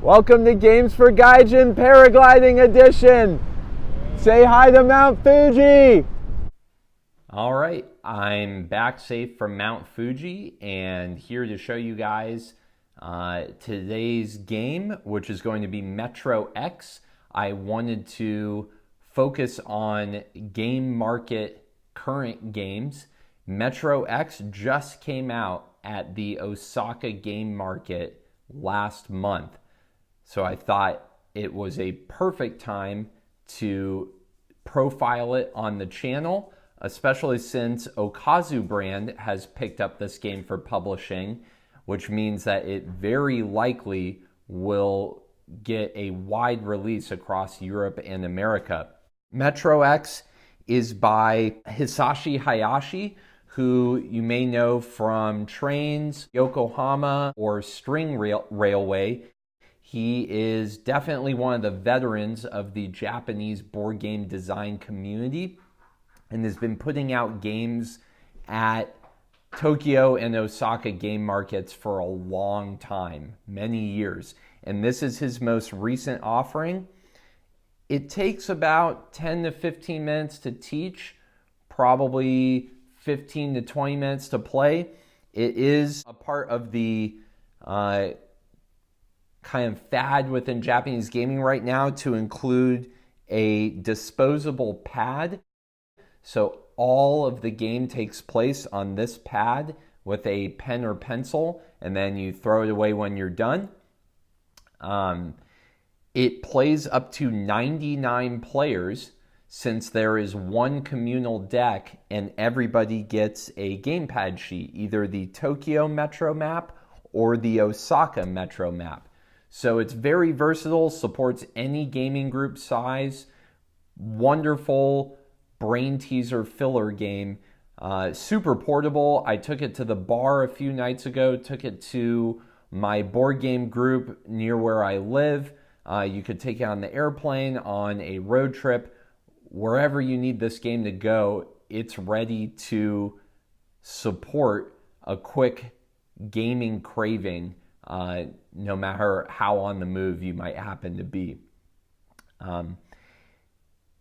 Welcome to Games for Gaijin Paragliding Edition. Say hi to Mount Fuji. All right, I'm back safe from Mount Fuji and here to show you guys today's game, which is going to be MetroX. I wanted to focus on Game Market current games. MetroX just came out at the Osaka Game Market last month. So I thought it was a perfect time to profile it on the channel, especially since Okazu Brand has picked up this game for publishing, which means that it very likely will get a wide release across Europe and America. MetroX is by Hisashi Hayashi, who you may know from Trains, Yokohama, or String Railway. He is definitely one of the veterans of the Japanese board game design community and has been putting out games at Tokyo and Osaka game markets for a long time, many years. And this is his most recent offering. It takes about 10 to 15 minutes to teach, probably 15 to 20 minutes to play. It is a part of the kind of fad within Japanese gaming right now to include a disposable pad. So all of the game takes place on this pad with a pen or pencil, and then you throw it away when you're done. It plays up to 99 players since there is one communal deck and everybody gets a gamepad sheet, either the Tokyo Metro map or the Osaka Metro map. So it's very versatile, supports any gaming group size, wonderful brain teaser filler game, super portable. I took it to the bar a few nights ago, took it to my board game group near where I live. You could take it on the airplane, on a road trip, wherever you need this game to go, it's ready to support a quick gaming craving, no matter how on the move you might happen to be.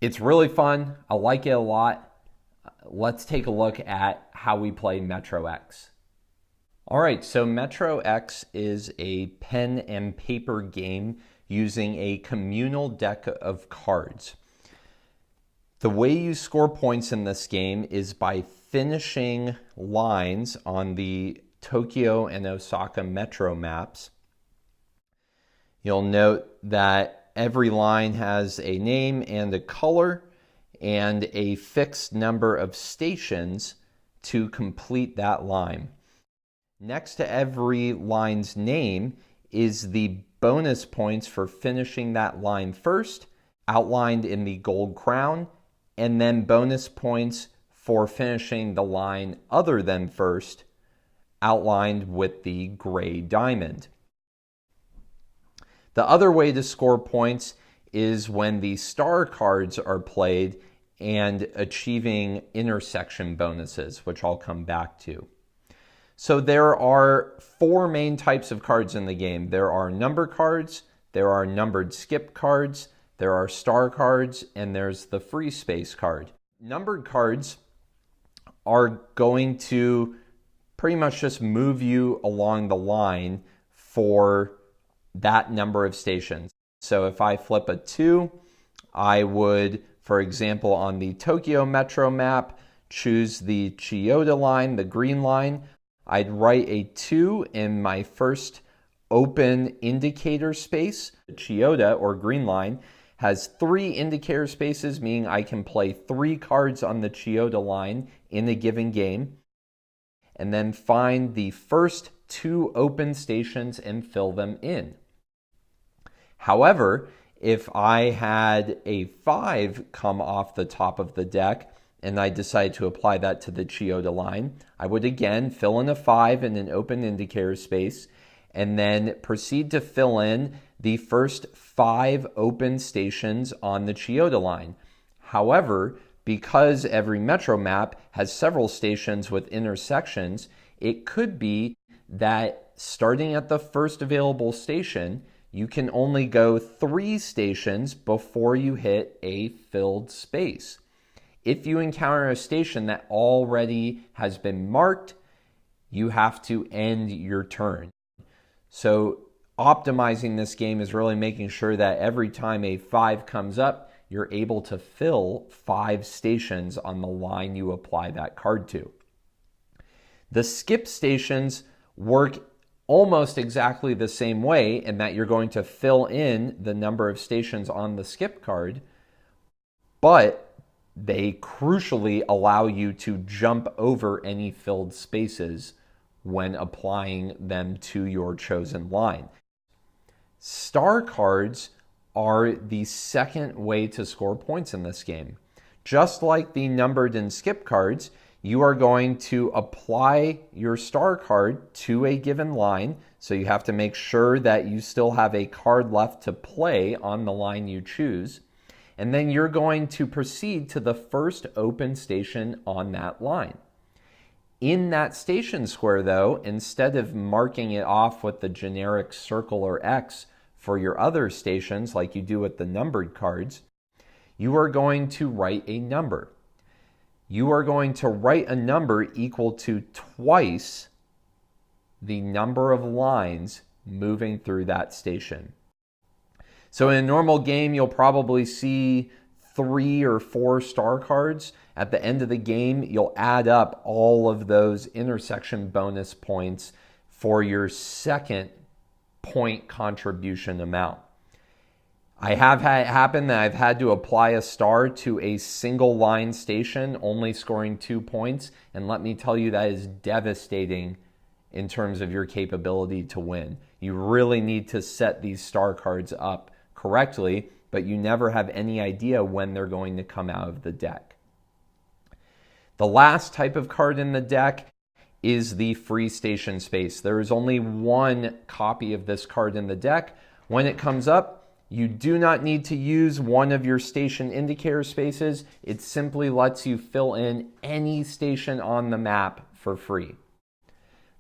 It's really fun. I like it a lot. Let's take a look at how we play MetroX. All right, so MetroX is a pen and paper game using a communal deck of cards. The way you score points in this game is by finishing lines on the Tokyo and Osaka Metro maps. You'll note that every line has a name and a color and a fixed number of stations to complete that line. Next to every line's name is the bonus points for finishing that line first, outlined in the gold crown, and then bonus points for finishing the line other than first, outlined with the gray diamond. The other way to score points is when the star cards are played and achieving intersection bonuses, which I'll come back to. So there are four main types of cards in the game. There are number cards, there are numbered skip cards, there are star cards, and there's the free space card. Numbered cards are going to pretty much just move you along the line for that number of stations. So if I flip a 2, I would, for example, on the Tokyo Metro map, choose the Chiyoda line, the green line. I'd write a 2 in my first open indicator space. The Chiyoda, or green line, has 3 indicator spaces, meaning I can play 3 cards on the Chiyoda line in a given game, and then find the first 2 open stations and fill them in. However, if I had a 5 come off the top of the deck and I decided to apply that to the Chiyoda line, I would again fill in a 5 in an open indicator space and then proceed to fill in the first 5 open stations on the Chiyoda line. However, because every Metro map has several stations with intersections, it could be that starting at the first available station, you can only go 3 stations before you hit a filled space. If you encounter a station that already has been marked, you have to end your turn. So optimizing this game is really making sure that every time a 5 comes up, you're able to fill 5 stations on the line you apply that card to. The skip stations work almost exactly the same way in that you're going to fill in the number of stations on the skip card, but they crucially allow you to jump over any filled spaces when applying them to your chosen line. Star cards are the second way to score points in this game. Just like the numbered and skip cards, you are going to apply your star card to a given line, so you have to make sure that you still have a card left to play on the line you choose, and then you're going to proceed to the first open station on that line. In that station square, though, instead of marking it off with the generic circle or X for your other stations like you do with the numbered cards, you are going to write a number. You are going to write a number equal to twice the number of lines moving through that station. So in a normal game, you'll probably see 3 or 4 star cards. At the end of the game, you'll add up all of those intersection bonus points for your second point contribution amount. I have had it happen that I've had to apply a star to a single line station, only scoring 2 points, and let me tell you, that is devastating in terms of your capability to win. You really need to set these star cards up correctly, but you never have any idea when they're going to come out of the deck. The last type of card in the deck is the free station space. There is only 1 copy of this card in the deck. When it comes up, you do not need to use one of your station indicator spaces. It simply lets you fill in any station on the map for free.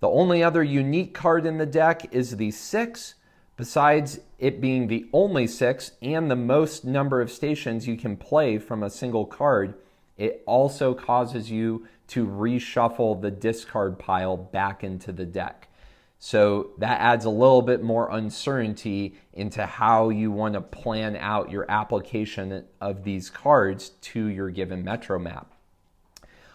The only other unique card in the deck is the 6. Besides it being the only 6 and the most number of stations you can play from a single card, it also causes you to reshuffle the discard pile back into the deck. So that adds a little bit more uncertainty into how you want to plan out your application of these cards to your given Metro map.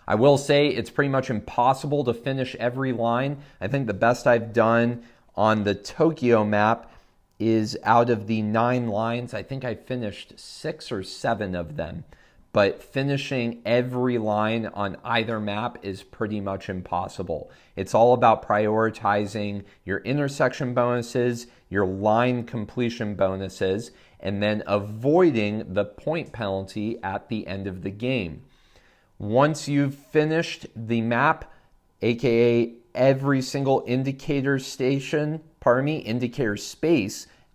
I will say it's pretty much impossible to finish every line. I think the best I've done on the Tokyo map is out of the 9 lines, I think I finished 6 or 7 of them. But finishing every line on either map is pretty much impossible. It's all about prioritizing your intersection bonuses, your line completion bonuses, and then avoiding the point penalty at the end of the game. Once you've finished the map, aka every single indicator space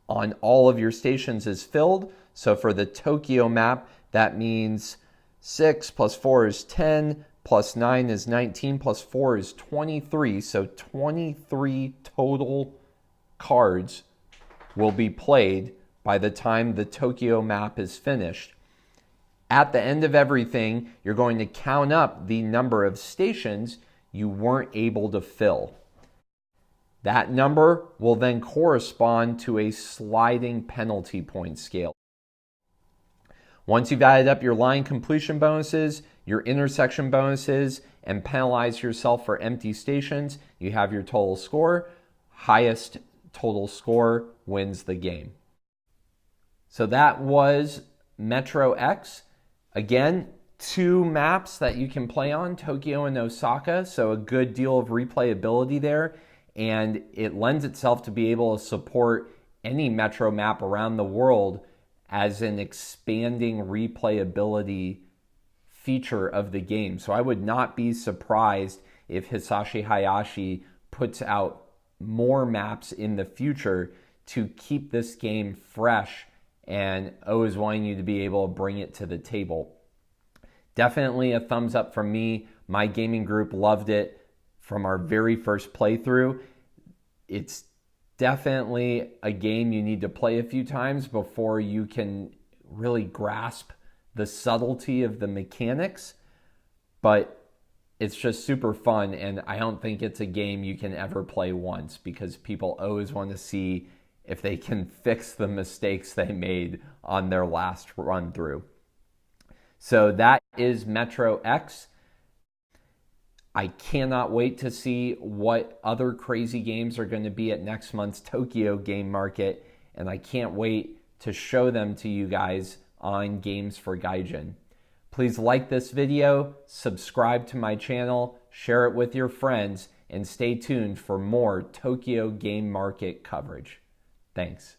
on all of your stations is filled. So for the Tokyo map, that means 6 plus 4 is 10, plus 9 is 19, plus 4 is 23. So 23 total cards will be played by the time the Tokyo map is finished. At the end of everything, you're going to count up the number of stations you weren't able to fill. That number will then correspond to a sliding penalty point scale. Once you've added up your line completion bonuses, your intersection bonuses, and penalized yourself for empty stations, you have your total score. Highest total score wins the game. So that was MetroX. Again, 2 maps that you can play on, Tokyo and Osaka, so a good deal of replayability there, and it lends itself to be able to support any Metro map around the world as an expanding replayability feature of the game. So I would not be surprised if Hisashi Hayashi puts out more maps in the future to keep this game fresh and always wanting you to be able to bring it to the table. Definitely a thumbs up from me. My gaming group loved it from our very first playthrough. It's definitely a game you need to play a few times before you can really grasp the subtlety of the mechanics, but it's just super fun, and I don't think it's a game you can ever play once because people always want to see if they can fix the mistakes they made on their last run through. So that is MetroX. I cannot wait to see what other crazy games are going to be at next month's Tokyo Game Market, and I can't wait to show them to you guys on Games for Gaijin. Please like this video, subscribe to my channel, share it with your friends, and stay tuned for more Tokyo Game Market coverage. Thanks.